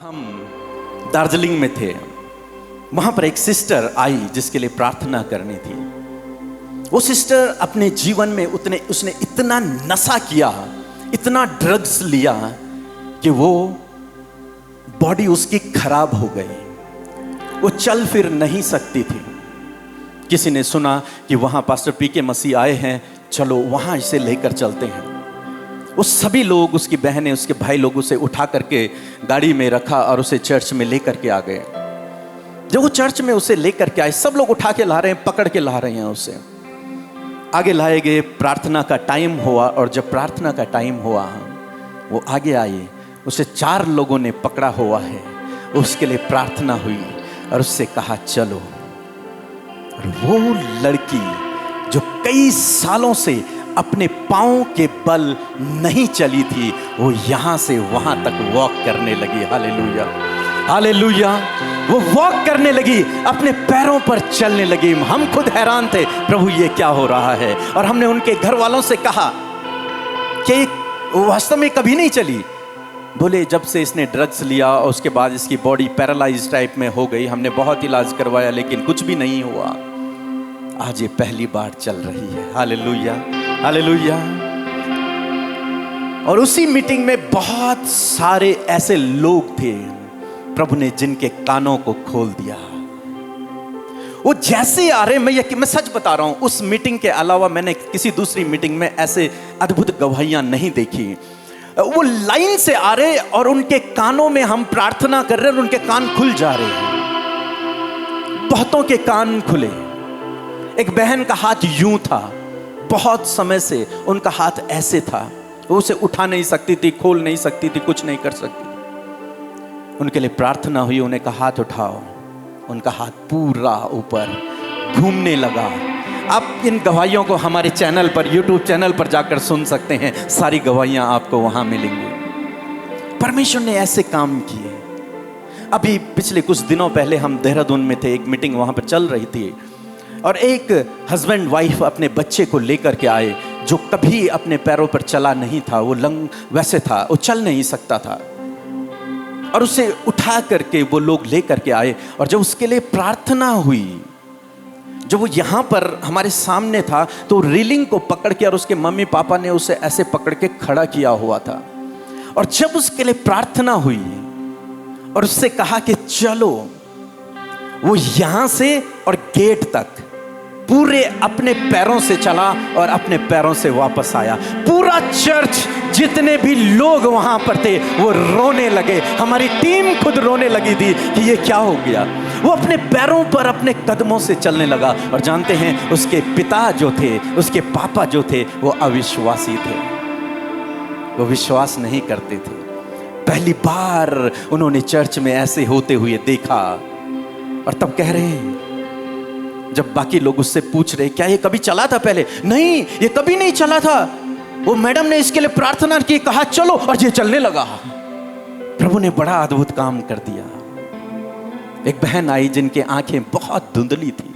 हम दार्जिलिंग में थे, वहां पर एक सिस्टर आई जिसके लिए प्रार्थना करनी थी। वो सिस्टर अपने जीवन में उसने इतना नशा किया, इतना ड्रग्स लिया कि वो बॉडी उसकी खराब हो गई। वो चल फिर नहीं सकती थी। किसी ने सुना कि वहां पास्टर पीके मसीह आए हैं, चलो वहां इसे लेकर चलते हैं। वो सभी लोग, उसकी बहनें, उसके भाई लोग उसे उठा करके गाड़ी में रखा और उसे चर्च में लेकर के आ गए। जब वो चर्च में उसे लेकर के आए, सब लोग उठा के ला रहे हैं, पकड़ के ला रहे हैं उसे। आगे लाए गए, प्रार्थना का टाइम हुआ और जब प्रार्थना का टाइम हुआ वो आगे आई। उसे 4 लोगों ने पकड़ा हुआ है, उसके लिए प्रार्थना हुई और उससे कहा चलो। और वो लड़की जो कई सालों से अपने पांव के बल नहीं चली थी, वो यहां से वहां तक वॉक करने लगी। Hallelujah, hallelujah. वो वॉक करने लगी, अपने पैरों पर चलने लगी। हम खुद हैरान थे, प्रभु ये क्या हो रहा है। और हमने उनके घर वालों से कहा कि वास्तव में कभी नहीं चली। बोले जब से इसने ड्रग्स लिया और उसके बाद इसकी बॉडी पैरालाइज टाइप में हो गई। हमने बहुत इलाज करवाया लेकिन कुछ भी नहीं हुआ। आज ये पहली बार चल रही है। Hallelujah, hallelujah. और उसी मीटिंग में बहुत सारे ऐसे लोग थे, प्रभु ने जिनके कानों को खोल दिया। वो जैसे आ रहे, मैं सच बता रहा हूं, उस मीटिंग के अलावा मैंने किसी दूसरी मीटिंग में ऐसे अद्भुत गवाहियां नहीं देखी। वो लाइन से आ रहे और उनके कानों में हम प्रार्थना कर रहे और उनके कान खुल जा रहे हैं। बहुतों के कान खुले। एक बहन का हाथ यूं था, बहुत समय से उनका हाथ ऐसे था, वो उसे उठा नहीं सकती थी, खोल नहीं सकती थी, कुछ नहीं कर सकती। उनके लिए प्रार्थना हुई, उन्हें कहा हाथ उठाओ। उनका हाथ पूरा ऊपर घूमने लगा। आप इन गवाहियों को हमारे चैनल पर, यूट्यूब चैनल पर जाकर सुन सकते हैं। सारी गवाहियां आपको वहां मिलेंगी। परमेश्वर ने ऐसे काम किए। अभी पिछले कुछ दिनों पहले हम देहरादून में थे, एक मीटिंग वहां पर चल रही थी और एक हस्बैंड वाइफ अपने बच्चे को लेकर के आए जो कभी अपने पैरों पर चला नहीं था। वो लंग वैसे था, वो चल नहीं सकता था और उसे उठा करके वो लोग लेकर के आए। और जब उसके लिए प्रार्थना हुई, जब वो यहाँ पर हमारे सामने था तो रेलिंग को पकड़ के, और उसके मम्मी पापा ने उसे ऐसे पकड़ के खड़ा किया हुआ था। और जब उसके लिए प्रार्थना हुई और उससे कहा कि चलो, वो यहां से और गेट तक पूरे अपने पैरों से चला और अपने पैरों से वापस आया। पूरा चर्च, जितने भी लोग वहां पर थे, वो रोने लगे। हमारी टीम खुद रोने लगी थी कि ये क्या हो गया। वो अपने पैरों पर, अपने कदमों से चलने लगा। और जानते हैं, उसके पिता जो थे, उसके पापा जो थे, वो अविश्वासी थे, वो विश्वास नहीं करते थे। पहली बार उन्होंने चर्च में ऐसे होते हुए देखा। और तब कह रहे हैं, जब बाकी लोग उससे पूछ रहे क्या ये कभी चला था पहले? नहीं, ये कभी नहीं चला था। वो मैडम ने इसके लिए प्रार्थना की, कहा चलो, और ये चलने लगा। प्रभु ने बड़ा अद्भुत काम कर दिया। एक बहन आई जिनकी आंखें बहुत धुंधली थी,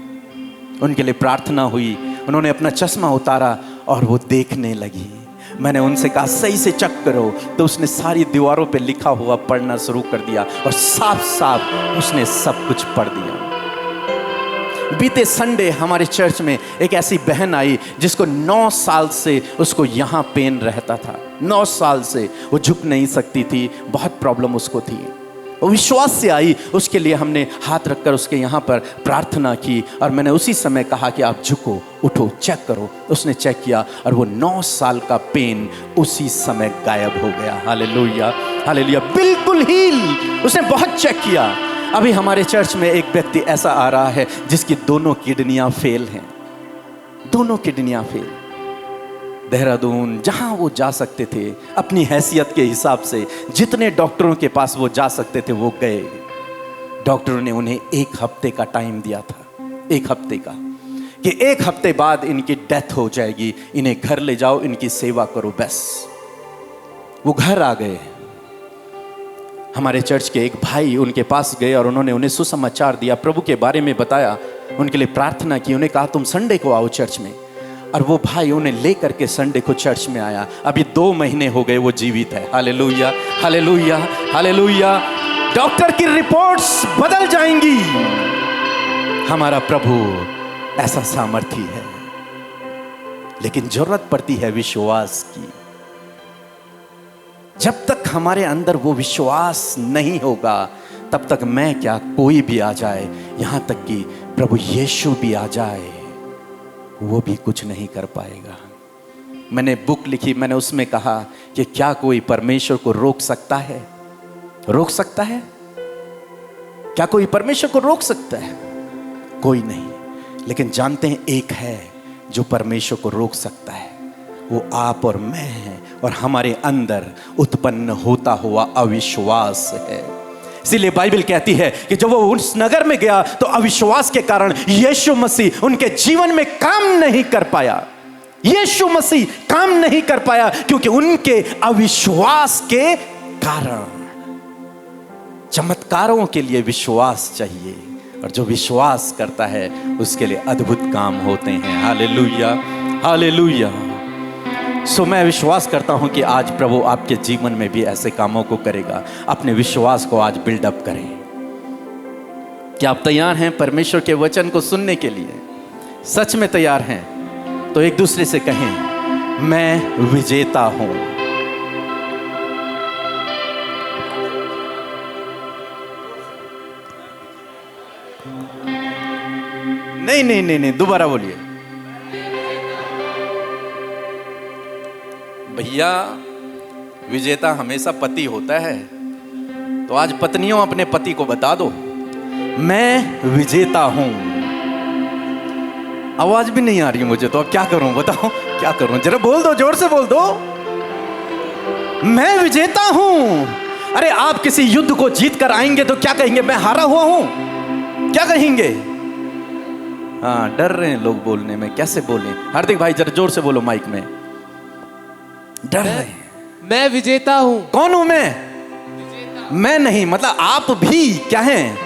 उनके लिए प्रार्थना हुई। उन्होंने अपना चश्मा उतारा और वो देखने लगी। मैंने उनसे कहा सही से चेक करो, तो उसने सारी दीवारों पे लिखा हुआ पढ़ना शुरू कर दिया और साफ साफ उसने सब कुछ पढ़ दिया। बीते संडे हमारे चर्च में एक ऐसी बहन आई जिसको 9 साल से उसको यहाँ पेन रहता था। 9 साल से वो झुक नहीं सकती थी, बहुत प्रॉब्लम उसको थी। वो विश्वास से आई, उसके लिए हमने हाथ रखकर उसके यहाँ पर प्रार्थना की। और मैंने उसी समय कहा कि आप झुको, उठो, चेक करो। उसने चेक किया और वो 9 साल का पेन उसी समय गायब हो गया। हालेलुया, हालेलुया, बिल्कुल हील। उसने बहुत चेक किया। अभी हमारे चर्च में एक व्यक्ति ऐसा आ रहा है जिसकी दोनों किडनियां फेल हैं, दोनों किडनियां फेल। देहरादून जहां वो जा सकते थे, अपनी हैसियत के हिसाब से जितने डॉक्टरों के पास वो जा सकते थे वो गए। डॉक्टरों ने उन्हें 1 हफ्ते का टाइम दिया था, 1 हफ्ते का, कि 1 हफ्ते बाद इनकी डेथ हो जाएगी, इन्हें घर ले जाओ, इनकी सेवा करो, बस। वो घर आ गए। हमारे चर्च के एक भाई उनके पास गए और उन्होंने उन्हें सुसमाचार दिया, प्रभु के बारे में बताया, उनके लिए प्रार्थना की। उन्हें कहा तुम संडे को आओ चर्च में। और वो भाई उन्हें लेकर के संडे को चर्च में आया। अभी 2 महीने हो गए वो जीवित है। Hallelujah, hallelujah, hallelujah. डॉक्टर की रिपोर्ट्स बदल जाएंगी। हमारा प्रभु ऐसा सामर्थी है, लेकिन जरूरत पड़ती है विश्वास की। जब तक हमारे अंदर वो विश्वास नहीं होगा, तब तक मैं क्या, कोई भी आ जाए, यहां तक कि प्रभु यीशु भी आ जाए, वो भी कुछ नहीं कर पाएगा। मैंने बुक लिखी, मैंने उसमें कहा कि क्या कोई परमेश्वर को रोक सकता है? रोक सकता है? क्या कोई परमेश्वर को रोक सकता है? कोई नहीं। लेकिन जानते हैं एक है जो परमेश्वर को रोक सकता है, वो आप और मैं हैं, और हमारे अंदर उत्पन्न होता हुआ अविश्वास है। इसीलिए बाइबल कहती है कि जब वो उस नगर में गया तो अविश्वास के कारण यीशु मसीह उनके जीवन में काम नहीं कर पाया। यीशु मसीह काम नहीं कर पाया क्योंकि उनके अविश्वास के कारण। चमत्कारों के लिए विश्वास चाहिए, और जो विश्वास करता है उसके लिए अद्भुत काम होते हैं। Hallelujah, hallelujah. सो मैं विश्वास करता हूं कि आज प्रभु आपके जीवन में भी ऐसे कामों को करेगा। अपने विश्वास को आज बिल्डअप करें। क्या आप तैयार हैं परमेश्वर के वचन को सुनने के लिए? सच में तैयार हैं? तो एक दूसरे से कहें, मैं विजेता हूं। नहीं नहीं नहीं नहीं, दोबारा बोलिए। भैया, विजेता हमेशा पति होता है, तो आज पत्नियों अपने पति को बता दो, मैं विजेता हूं। आवाज भी नहीं आ रही मुझे, तो अब क्या करूं? बताओ क्या करूं? जरा बोल दो, जोर से बोल दो, मैं विजेता हूं। अरे आप किसी युद्ध को जीत कर आएंगे तो क्या कहेंगे? मैं हारा हुआ हूं, क्या कहेंगे? हाँ, डर रहे हैं लोग बोलने में, कैसे बोलें? हार्दिक भाई जरा जोर से बोलो माइक में। डर रहे हैं। मैं विजेता हूं। कौन हूं मैं? मैं नहीं, मतलब आप भी क्या हैं?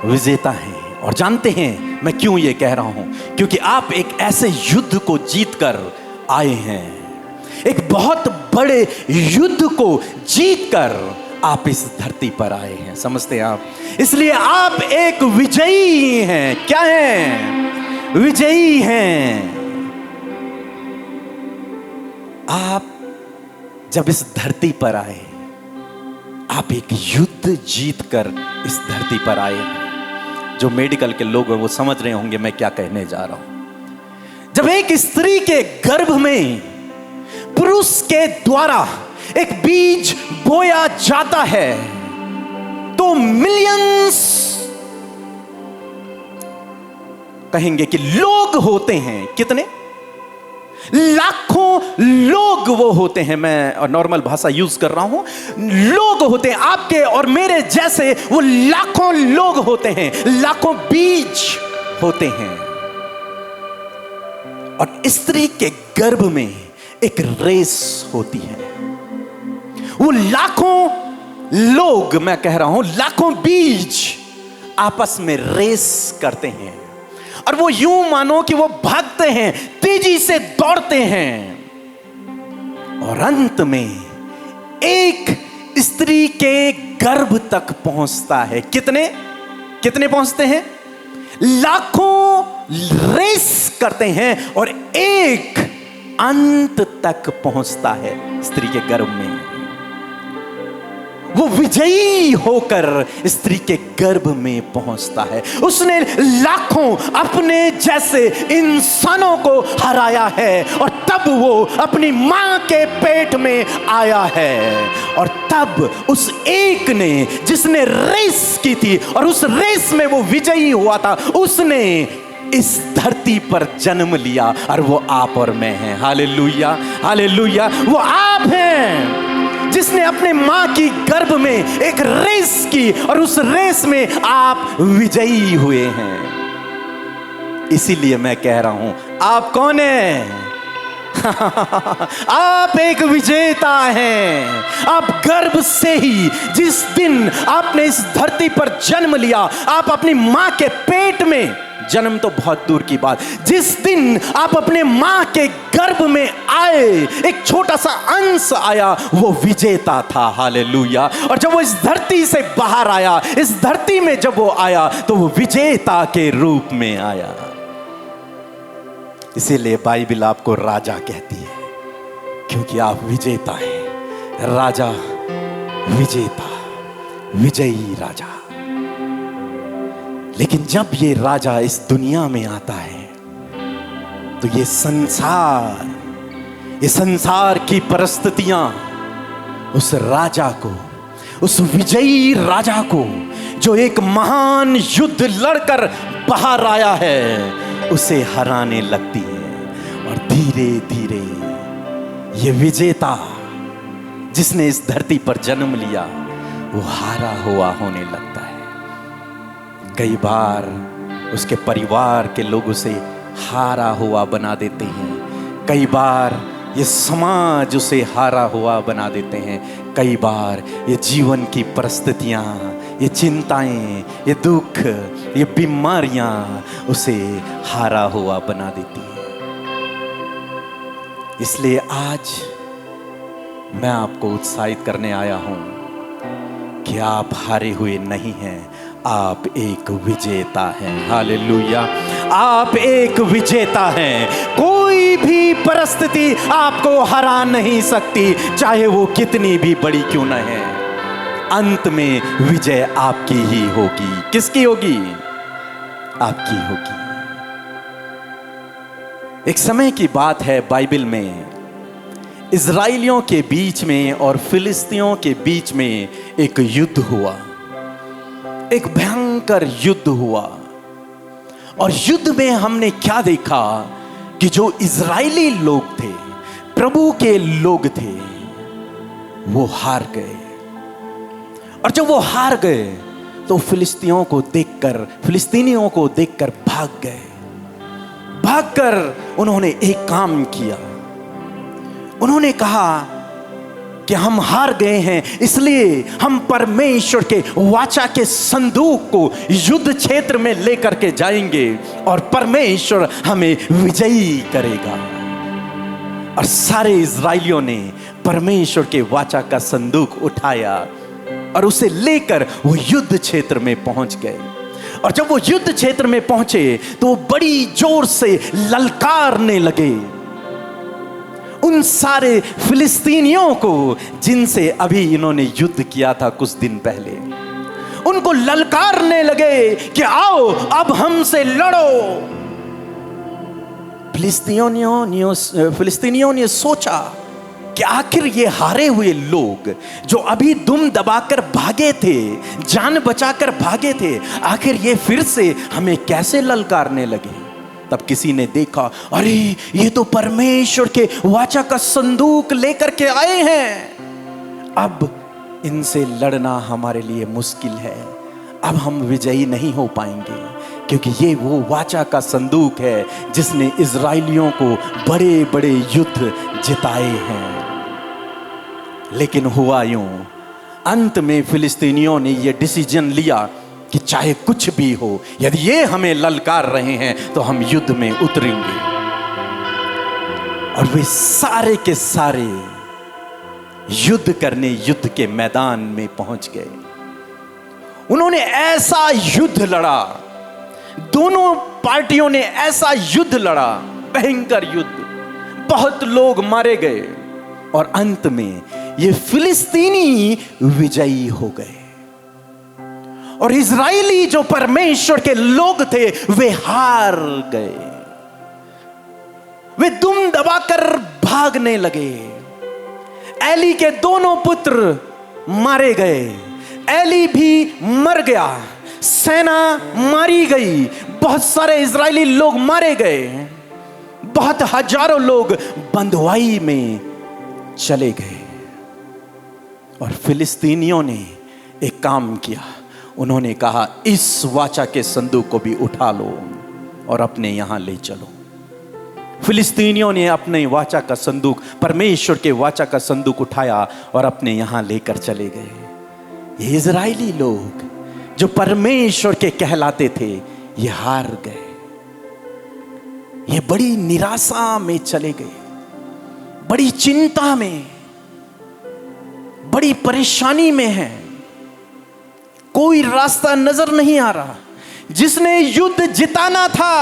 विजेता हैं। और जानते हैं मैं क्यों ये कह रहा हूं? क्योंकि आप एक ऐसे युद्ध को जीतकर आए हैं। एक बहुत बड़े युद्ध को जीतकर आप इस धरती पर आए हैं। समझते हैं आप? इसलिए आप एक विजयी हैं। क्या हैं? विजयी हैं। आप जब इस धरती पर आए, आप एक युद्ध जीतकर इस धरती पर आए हैं। जो मेडिकल के लोग हैं वो समझ रहे होंगे मैं क्या कहने जा रहा हूं। जब एक स्त्री के गर्भ में पुरुष के द्वारा एक बीज बोया जाता है, तो मिलियंस कहेंगे कि लोग होते हैं। कितने? लाखों लोग वो होते हैं। मैं नॉर्मल भाषा यूज कर रहा हूं। लोग होते हैं, आपके और मेरे जैसे वो लाखों लोग होते हैं, लाखों बीज होते हैं। और स्त्री के गर्भ में एक रेस होती है। वो लाखों लोग, मैं कह रहा हूं लाखों बीज आपस में रेस करते हैं, और वो यूं मानो कि वो भागते हैं, तेजी से दौड़ते हैं, और अंत में एक स्त्री के गर्भ तक पहुंचता है। कितने कितने पहुंचते हैं? लाखों रेस करते हैं, और एक अंत तक पहुंचता है स्त्री के गर्भ में। वो विजयी होकर स्त्री के गर्भ में पहुंचता है। उसने लाखों अपने जैसे इंसानों को हराया है, और तब वो अपनी मां के पेट में आया है। और तब उस एक ने, जिसने रेस की थी और उस रेस में वो विजयी हुआ था, उसने इस धरती पर जन्म लिया, और वो आप और मैं हैं। Hallelujah, hallelujah. वो आप हैं जिसने अपने मां की गर्भ में एक रेस की, और उस रेस में आप विजयी हुए हैं। इसीलिए मैं कह रहा हूं, आप कौन हैं? आप एक विजेता हैं। आप गर्भ से ही, जिस दिन आपने इस धरती पर जन्म लिया, आप अपनी मां के पेट में जन्म तो बहुत दूर की बात, जिस दिन आप अपने मां के गर्भ में आए, एक छोटा सा अंश आया, वो विजेता था। हालेलुया। और जब वो इस धरती से बाहर आया, इस धरती में जब वो आया, तो वो विजेता के रूप में आया। इसीलिए बाइबल आपको राजा कहती है, क्योंकि आप विजेता हैं। राजा, विजेता, विजयी राजा। लेकिन जब ये राजा इस दुनिया में आता है, तो ये संसार की परिस्थितियां उस राजा को, उस विजयी राजा को, जो एक महान युद्ध लड़कर बाहर आया है, उसे हराने लगती है। और धीरे धीरे ये विजेता जिसने इस धरती पर जन्म लिया, वो हारा हुआ होने लगता है। कई बार उसके परिवार के लोग उसे हारा हुआ बना देते हैं। कई बार ये समाज उसे हारा हुआ बना देते हैं। कई बार ये जीवन की परिस्थितियां, ये चिंताएं, ये दुख, ये बीमारियां उसे हारा हुआ बना देती हैं। इसलिए आज मैं आपको उत्साहित करने आया हूं कि आप हारे हुए नहीं हैं, आप एक विजेता हैं। हालेलुया। आप एक विजेता हैं। कोई भी परिस्थिति आपको हरा नहीं सकती, चाहे वो कितनी भी बड़ी क्यों न है। अंत में विजय आपकी ही होगी। किसकी होगी? आपकी होगी। एक समय की बात है, बाइबल में इजराइलियों के बीच में और फिलिस्तीनियों के बीच में एक युद्ध हुआ। एक भयंकर युद्ध हुआ। और युद्ध में हमने क्या देखा कि जो इजरायली लोग थे, प्रभु के लोग थे, वो हार गए। और जब वो हार गए, तो फिलिस्तीनियों को देखकर भाग गए। भागकर उन्होंने एक काम किया। उन्होंने कहा कि हम हार गए हैं, इसलिए हम परमेश्वर के वाचा के संदूक को युद्ध क्षेत्र में लेकर के जाएंगे और परमेश्वर हमें विजयी करेगा। और सारे इजराइलियों ने परमेश्वर के वाचा का संदूक उठाया और उसे लेकर वो युद्ध क्षेत्र में पहुंच गए। और जब वो युद्ध क्षेत्र में पहुंचे, तो वो बड़ी जोर से ललकारने लगे उन सारे फिलिस्तीनियों को जिनसे अभी इन्होंने युद्ध किया था कुछ दिन पहले। उनको ललकारने लगे कि आओ अब हमसे लड़ो। फिलिस्तीनियों ने सोचा कि आखिर ये हारे हुए लोग जो अभी दुम दबाकर भागे थे, जान बचाकर भागे थे, आखिर ये फिर से हमें कैसे ललकारने लगे। तब किसी ने देखा, अरे ये तो परमेश्वर के वाचा का संदूक लेकर के आए हैं। अब इनसे लड़ना हमारे लिए मुश्किल है। अब हम विजयी नहीं हो पाएंगे, क्योंकि ये वो वाचा का संदूक है जिसने इजराइलियों को बड़े बड़े युद्ध जिताए हैं। लेकिन हुआ यूं, अंत में फिलिस्तीनियों ने ये डिसीजन लिया कि चाहे कुछ भी हो, यदि ये हमें ललकार रहे हैं तो हम युद्ध में उतरेंगे। और वे सारे के सारे युद्ध करने युद्ध के मैदान में पहुंच गए। उन्होंने ऐसा युद्ध लड़ा, दोनों पार्टियों ने ऐसा युद्ध लड़ा, भयंकर युद्ध, बहुत लोग मारे गए और अंत में ये फिलिस्तीनी विजयी हो गए। और इजराइली जो परमेश्वर के लोग थे वे हार गए। वे दुम दबाकर भागने लगे। एली के दोनों पुत्र मारे गए। एली भी मर गया, सेना मारी गई, बहुत सारे इजरायली लोग मारे गए, बहुत हजारों लोग बंधुआई में चले गए। और फिलिस्तीनियों ने एक काम किया, उन्होंने कहा इस वाचा के संदूक को भी उठा लो और अपने यहां ले चलो। फिलिस्तीनियों ने अपने वाचा का संदूक, परमेश्वर के वाचा का संदूक उठाया और अपने यहां लेकर चले गए। ये इजरायली लोग जो परमेश्वर के कहलाते थे, ये हार गए। ये बड़ी निराशा में चले गए, बड़ी चिंता में, बड़ी परेशानी में है, कोई रास्ता नजर नहीं आ रहा। जिसने युद्ध जिताना था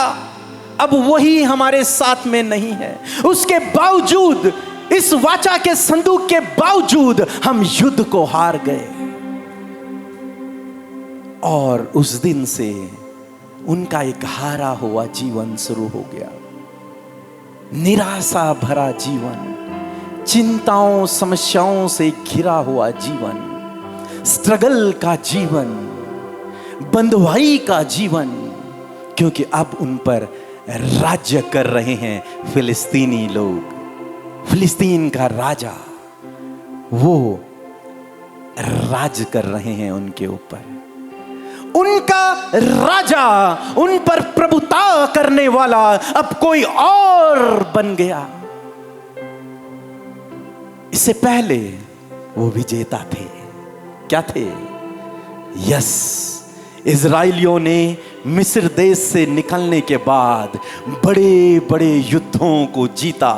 अब वही हमारे साथ में नहीं है। उसके बावजूद, इस वाचा के संदूक के बावजूद हम युद्ध को हार गए। और उस दिन से उनका एक हारा हुआ जीवन शुरू हो गया। निराशा भरा जीवन, चिंताओं समस्याओं से घिरा हुआ जीवन, स्ट्रगल का जीवन, बंधुआई का जीवन, क्योंकि अब उन पर राज्य कर रहे हैं फिलिस्तीनी लोग। फिलिस्तीन का राजा, वो राज कर रहे हैं उनके ऊपर। उनका राजा, उन पर प्रभुता करने वाला अब कोई और बन गया। इससे पहले वो विजेता थे। क्या थे? यस, इजराइलियों ने मिस्र देश से निकलने के बाद बड़े बड़े युद्धों को जीता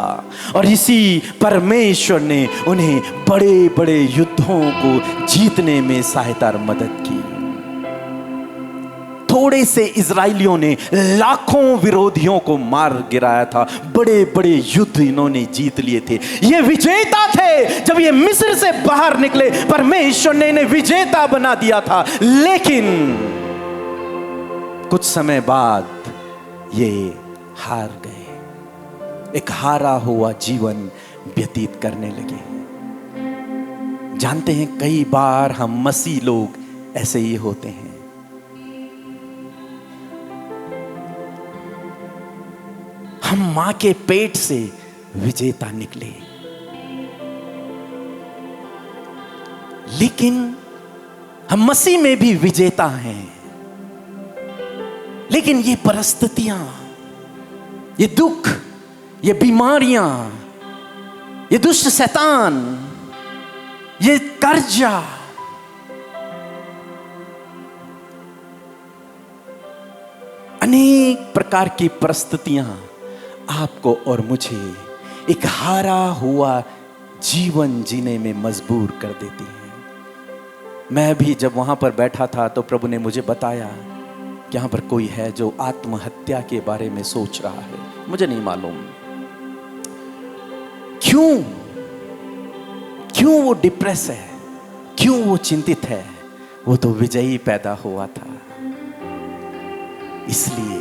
और इसी परमेश्वर ने उन्हें बड़े बड़े युद्धों को जीतने में सहायता और मदद की। थोड़े से इजराइलियों ने लाखों विरोधियों को मार गिराया था। बड़े बड़े युद्ध इन्होंने जीत लिए थे। ये विजेता थे। जब ये मिस्र से बाहर निकले, परमेश्वर ने इन्हें विजेता बना दिया था। लेकिन कुछ समय बाद ये हार गए, एक हारा हुआ जीवन व्यतीत करने लगे। जानते हैं, कई बार हम मसीह लोग ऐसे ही होते हैं। हम मां के पेट से विजेता निकले, लेकिन हम मसीह में भी विजेता हैं। लेकिन ये परिस्थितियां, ये दुख, ये बीमारियां, ये दुष्ट शैतान, ये कर्जा, अनेक प्रकार की परिस्थितियां आपको और मुझे एक हारा हुआ जीवन जीने में मजबूर कर देती हैं। मैं भी जब वहां पर बैठा था तो प्रभु ने मुझे बताया कि यहां पर कोई है जो आत्महत्या के बारे में सोच रहा है। मुझे नहीं मालूम क्यों वो डिप्रेस है, क्यों वो चिंतित है। वो तो विजयी पैदा हुआ था। इसलिए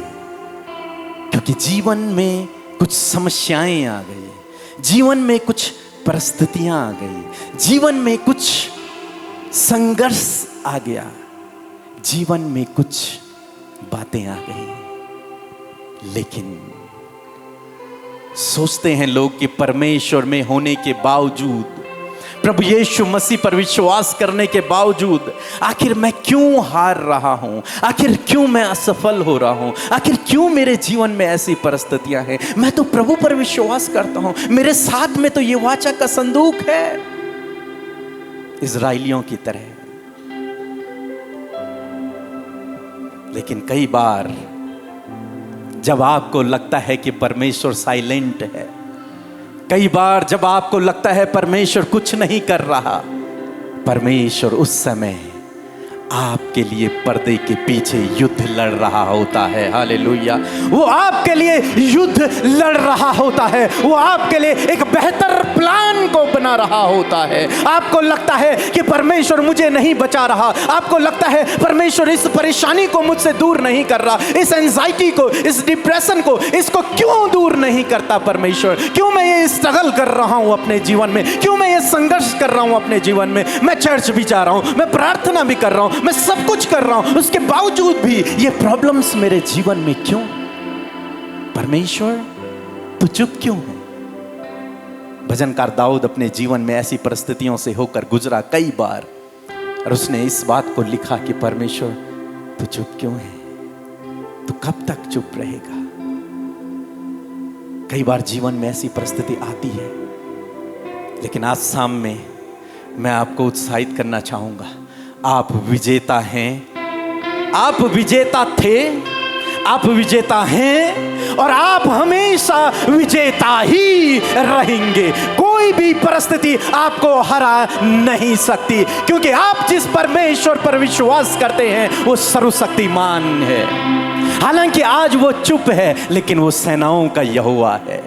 क्योंकि जीवन में कुछ समस्याएं आ गई, जीवन में कुछ परिस्थितियां आ गई, जीवन में कुछ संघर्ष आ गया, जीवन में कुछ बातें आ गई। लेकिन सोचते हैं लोग कि परमेश्वर में होने के बावजूद, प्रभु यीशु मसीह पर विश्वास करने के बावजूद, आखिर मैं क्यों हार रहा हूं, आखिर क्यों मैं असफल हो रहा हूं, आखिर क्यों मेरे जीवन में ऐसी परिस्थितियां हैं। मैं तो प्रभु पर विश्वास करता हूं, मेरे साथ में तो ये वाचा का संदूक है। इजराइलियों की तरह। लेकिन कई बार जब आपको लगता है कि परमेश्वर साइलेंट है, कई बार जब आपको लगता है परमेश्वर कुछ नहीं कर रहा, परमेश्वर उस समय आपके लिए पर्दे के पीछे युद्ध लड़ रहा होता है। हालेलुया। वो आपके लिए युद्ध लड़ रहा होता है। वो आपके लिए एक बेहतर प्लान को बना रहा होता है। आपको लगता है कि परमेश्वर मुझे नहीं बचा रहा, आपको लगता है परमेश्वर इस परेशानी को मुझसे दूर नहीं कर रहा, इस एंजाइटी को, इस डिप्रेशन को, इसको क्यों दूर नहीं करता परमेश्वर। क्यों मैं ये स्ट्रगल कर रहा हूं अपने जीवन में, क्यों मैं ये संघर्ष कर रहा हूं अपने जीवन में। मैं चर्च भी जा रहा हूं, मैं प्रार्थना भी कर रहा हूं, मैं सब कुछ कर रहा हूं, उसके बावजूद भी ये प्रॉब्लम्स मेरे जीवन में क्यों। परमेश्वर तू चुप क्यों है। भजनकार दाऊद अपने जीवन में ऐसी परिस्थितियों से होकर गुजरा कई बार, और उसने इस बात को लिखा कि परमेश्वर तू चुप क्यों है, तू कब तक चुप रहेगा। कई बार जीवन में ऐसी परिस्थिति आती है, लेकिन आज शाम में मैं आपको उत्साहित करना चाहूंगा। आप विजेता हैं, आप विजेता थे, आप विजेता हैं और आप हमेशा विजेता ही रहेंगे। कोई भी परिस्थिति आपको हरा नहीं सकती, क्योंकि आप जिस परमेश्वर पर विश्वास करते हैं वो सर्वशक्तिमान है। हालांकि आज वो चुप है, लेकिन वो सेनाओं का यहोवा है।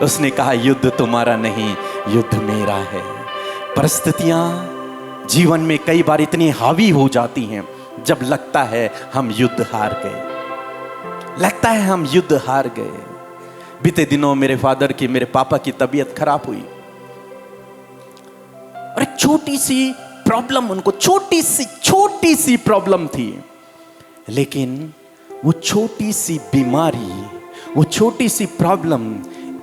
उसने कहा युद्ध तुम्हारा नहीं, युद्ध मेरा है। परिस्थितियां जीवन में कई बार इतनी हावी हो जाती हैं जब लगता है हम युद्ध हार गए, लगता है हम युद्ध हार गए। बीते दिनों मेरे पापा की तबीयत खराब हुई और एक छोटी सी प्रॉब्लम, उनको छोटी सी प्रॉब्लम थी, लेकिन वो छोटी सी बीमारी, वो छोटी सी प्रॉब्लम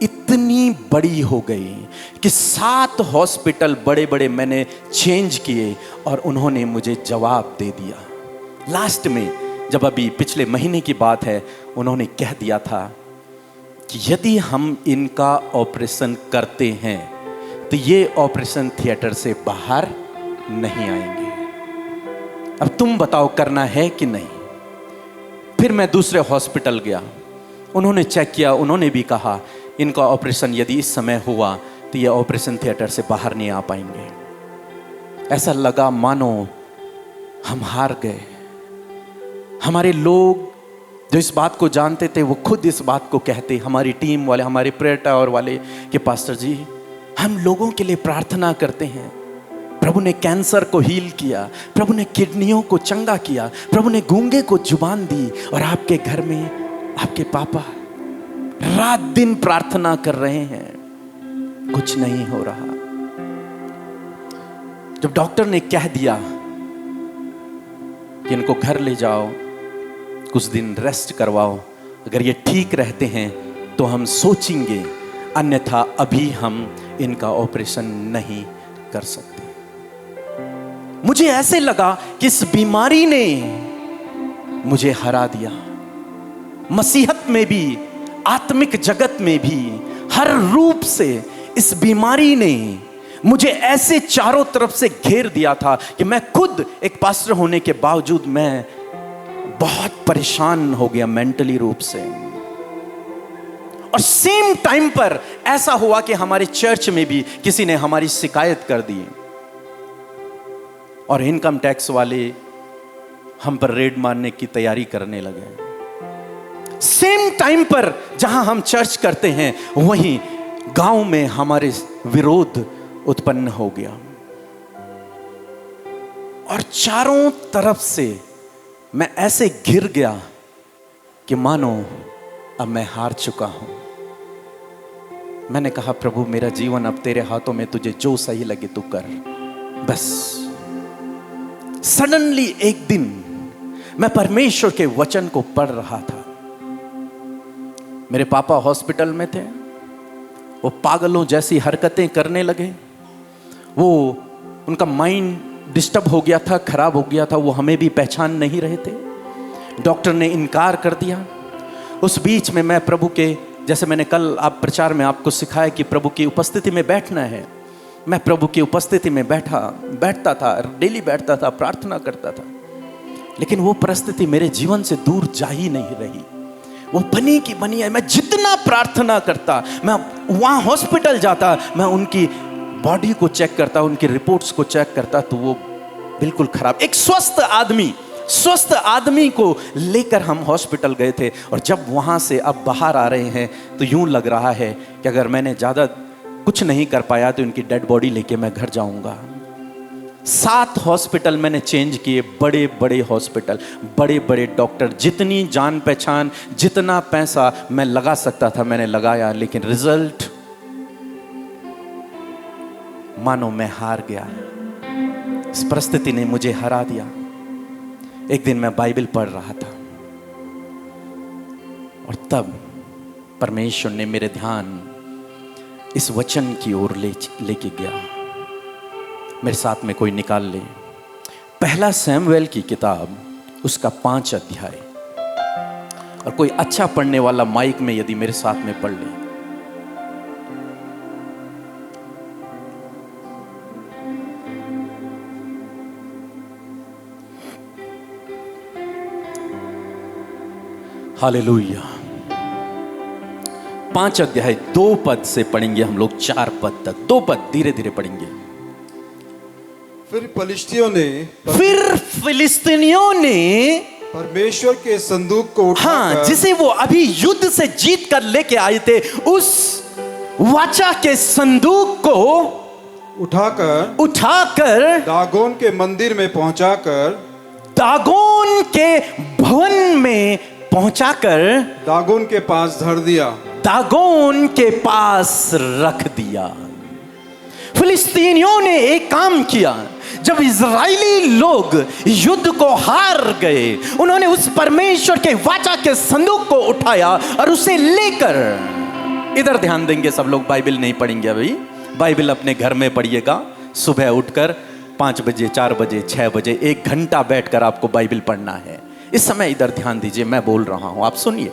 इतनी बड़ी हो गई कि 7 हॉस्पिटल बड़े बड़े मैंने चेंज किए और उन्होंने मुझे जवाब दे दिया। लास्ट में जब अभी पिछले महीने की बात है, उन्होंने कह दिया था कि यदि हम इनका ऑपरेशन करते हैं तो ये ऑपरेशन थिएटर से बाहर नहीं आएंगे। अब तुम बताओ करना है कि नहीं। फिर मैं दूसरे हॉस्पिटल गया, उन्होंने चेक किया, उन्होंने भी कहा इनका ऑपरेशन यदि इस समय हुआ तो ये ऑपरेशन थिएटर से बाहर नहीं आ पाएंगे। ऐसा लगा मानो हम हार गए। हमारे लोग जो इस बात को जानते थे वो खुद इस बात को कहते, हमारी टीम वाले, हमारे प्रेयर टावर वाले, कि पास्टर जी हम लोगों के लिए प्रार्थना करते हैं, प्रभु ने कैंसर को हील किया, प्रभु ने किडनियों को चंगा किया, प्रभु ने गूंगे को जुबान दी, और आपके घर में आपके पापा रात दिन प्रार्थना कर रहे हैं, कुछ नहीं हो रहा। जब डॉक्टर ने कह दिया कि इनको घर ले जाओ, कुछ दिन रेस्ट करवाओ, अगर ये ठीक रहते हैं तो हम सोचेंगे, अन्यथा अभी हम इनका ऑपरेशन नहीं कर सकते। मुझे ऐसे लगा कि इस बीमारी ने मुझे हरा दिया। मसीहत में भी, आत्मिक जगत में भी, हर रूप से इस बीमारी ने मुझे ऐसे चारों तरफ से घेर दिया था कि मैं खुद एक पास्टर होने के बावजूद मैं बहुत परेशान हो गया मेंटली रूप से। और सेम टाइम पर ऐसा हुआ कि हमारे चर्च में भी किसी ने हमारी शिकायत कर दी और इनकम टैक्स वाले हम पर रेड मारने की तैयारी करने लगे। सेम टाइम पर जहां हम चर्च करते हैं वहीं गांव में हमारे विरोध उत्पन्न हो गया, और चारों तरफ से मैं ऐसे घिर गया कि मानो अब मैं हार चुका हूं। मैंने कहा प्रभु मेरा जीवन अब तेरे हाथों में, तुझे जो सही लगे तू कर बस। सडनली एक दिन मैं परमेश्वर के वचन को पढ़ रहा था। मेरे पापा हॉस्पिटल में थे, वो पागलों जैसी हरकतें करने लगे, वो उनका माइंड डिस्टर्ब हो गया था, खराब हो गया था, वो हमें भी पहचान नहीं रहे थे। डॉक्टर ने इनकार कर दिया। उस बीच में मैं प्रभु के, जैसे मैंने कल आप प्रचार में आपको सिखाया कि प्रभु की उपस्थिति में बैठना है, मैं प्रभु की उपस्थिति में बैठता था, डेली बैठता था, प्रार्थना करता था, लेकिन वो परिस्थिति मेरे जीवन से दूर जा ही नहीं रही। वो बनी की बनी है। मैं जितना प्रार्थना करता, मैं वहां हॉस्पिटल जाता, मैं उनकी बॉडी को चेक करता, उनकी रिपोर्ट्स को चेक करता, तो वो बिल्कुल खराब। एक स्वस्थ आदमी को लेकर हम हॉस्पिटल गए थे, और जब वहां से अब बाहर आ रहे हैं तो यूं लग रहा है कि अगर मैंने ज्यादा कुछ नहीं कर पाया तो इनकी डेड बॉडी लेके मैं घर जाऊंगा। 7 हॉस्पिटल मैंने चेंज किए, बड़े बड़े हॉस्पिटल, बड़े बड़े डॉक्टर, जितनी जान पहचान, जितना पैसा मैं लगा सकता था मैंने लगाया, लेकिन रिजल्ट मानो मैं हार गया। इस परिस्थिति ने मुझे हरा दिया। एक दिन मैं बाइबल पढ़ रहा था और तब परमेश्वर ने मेरे ध्यान इस वचन की ओर लेके गया। मेरे साथ में कोई निकाल ले, 1 शमूएल की किताब, उसका 5 अध्याय, और कोई अच्छा पढ़ने वाला माइक में यदि मेरे साथ में पढ़ ले। हालेलुया। 5 अध्याय 2 पद से पढ़ेंगे हम लोग 4 पद तक। 2 पद धीरे धीरे पढ़ेंगे। फिर फिलिस्तीनियों ने परमेश्वर के संदूक को हाँ, जिसे वो अभी युद्ध से जीत कर लेके आए थे, उस वाचा के संदूक को उठाकर दागोन के मंदिर में पहुंचाकर, दागोन के भवन में पहुंचाकर दागोन के पास धर दिया, दागोन के पास रख दिया। फिलिस्तीनियों ने एक काम किया। जब इजरायली लोग युद्ध को हार गए, उन्होंने उस परमेश्वर के वाचा के संदूक को उठाया और उसे लेकर, इधर ध्यान देंगे सब लोग, बाइबल नहीं पढ़ेंगे अभी, बाइबल अपने घर में पढ़िएगा। सुबह उठकर 5 बजे, 4 बजे, 6 बजे 1 घंटा बैठकर आपको बाइबल पढ़ना है। इस समय इधर ध्यान दीजिए, मैं बोल रहा हूं, आप सुनिए।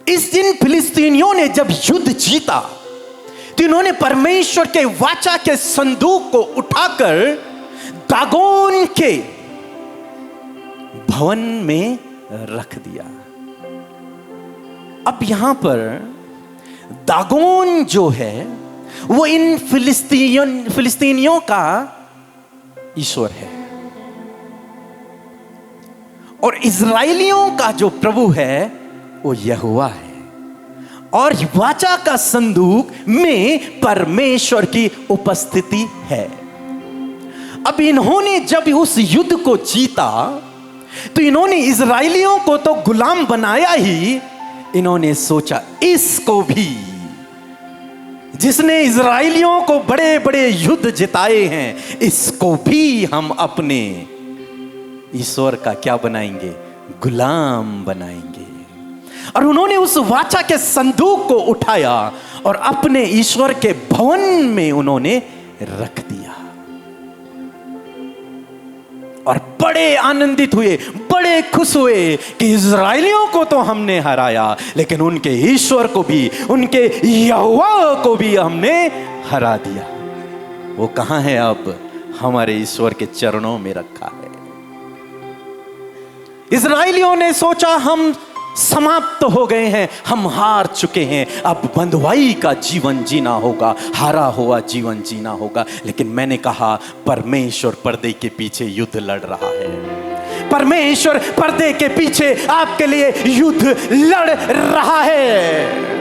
इस दिन फिलिस्तीनियों ने जब युद्ध जीता तो इन्होंने परमेश्वर के वाचा के संदूक को उठाकर दागोन के भवन में रख दिया। अब यहां पर दागोन जो है वो इन फिलिस्तीनियों का ईश्वर है, और इजराइलियों का जो प्रभु है वो यहोवा है, और वाचा का संदूक में परमेश्वर की उपस्थिति है। अब इन्होंने जब उस युद्ध को जीता तो इन्होंने इजराइलियों को तो गुलाम बनाया ही, इन्होंने सोचा इसको भी, जिसने इजराइलियों को बड़े बड़े युद्ध जिताए हैं, इसको भी हम अपने ईश्वर का क्या बनाएंगे? गुलाम बनाएंगे। और उन्होंने उस वाचा के संदूक को उठाया और अपने ईश्वर के भवन में उन्होंने रख दिया, और बड़े आनंदित हुए, बड़े खुश हुए कि इजराइलियों को तो हमने हराया, लेकिन उनके ईश्वर को भी, उनके यहोवा को भी हमने हरा दिया। वो कहां है? अब हमारे ईश्वर के चरणों में रखा है। इजराइलियों ने सोचा हम समाप्त हो गए हैं, हम हार चुके हैं, अब बंधुआई का जीवन जीना होगा, हारा हुआ जीवन जीना होगा। लेकिन मैंने कहा परमेश्वर पर्दे के पीछे युद्ध लड़ रहा है। परमेश्वर पर्दे के पीछे आपके लिए युद्ध लड़ रहा है।